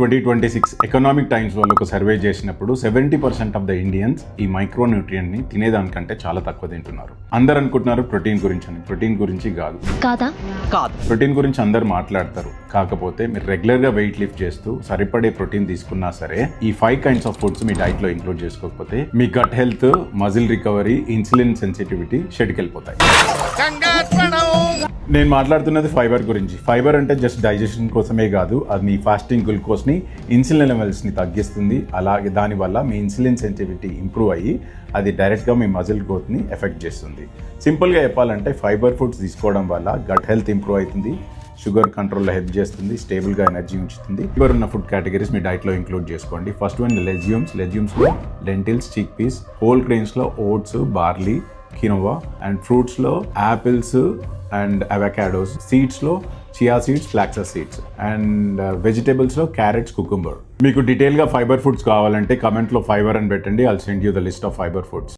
2026 economic times వాళ్ళు ఒక survey చేసినప్పుడు 70% ఆఫ్ ద ఇండియన్స్ ఈ మైక్రోన్యూట్రియన్ ని తినేదానికంటే చాలా తక్కువ తింటున్నారు. అందరు అనుకుంటున్నారు ప్రోటీన్ గురించి అని. ప్రోటీన్ గురించి కాదు. ప్రోటీన్ గురించి అందరు మాట్లాడతారు. కాకపోతే మీరు రెగ్యులర్ గా వెయిట్ లిఫ్ట్ చేస్తూ సరిపడే ప్రోటీన్ తీసుకున్నా సరే ఈ 5 కైండ్స్ ఆఫ్ ఫుడ్స్ మీ డైట్ లో ఇంక్లూడ్ చేసుకోకపోతే మీ gut health, muscle recovery, insulin sensitivity షెడ్కి వెళ్ళిపోతాయి. నేను మాట్లాడుతున్నది ఫైబర్ గురించి. ఫైబర్ అంటే జస్ట్ డైజెషన్ కోసమే కాదు, అది మీ ఫాస్టింగ్ గ్లూకోజ్ని, ఇన్సులిన్ లెవెల్స్ని తగ్గిస్తుంది. అలాగే దానివల్ల మీ ఇన్సులిన్ సెన్సిటివిటీ ఇంప్రూవ్ అయ్యి అది డైరెక్ట్గా మీ మజిల్ గ్రోత్ని ఎఫెక్ట్ చేస్తుంది. సింపుల్గా చెప్పాలంటే ఫైబర్ ఫుడ్స్ తీసుకోవడం వల్ల గట్ హెల్త్ ఇంప్రూవ్ అవుతుంది, షుగర్ కంట్రోల్లో హెల్ప్ చేస్తుంది, స్టేబుల్గా ఎనర్జీ ఉంచుతుంది. ఫైబర్ ఉన్న ఫుడ్ కేటగిరీస్ మీ డైట్లో ఇంక్లూడ్ చేసుకోండి. ఫస్ట్ వన్ లెజ్యూమ్స్లో లెంటిల్స్, చిక్ పీస్, హోల్ గ్రెయిన్స్లో ఓట్స్, బార్లీ, కినోవా, అండ్ ఫ్రూట్స్లో యాపిల్స్ అండ్ అవకాడోస్, సీడ్స్లో chia seeds, flaxseeds, and వెజిటేబుల్స్లో క్యారెట్స్, కుకుంబర్. మీకు డీటెయిల్గా ఫైబర్ ఫుడ్స్ కావాలంటే కమెంట్లో ఫైబర్ అని పెట్టండి. I'll send you the list of fibre foods.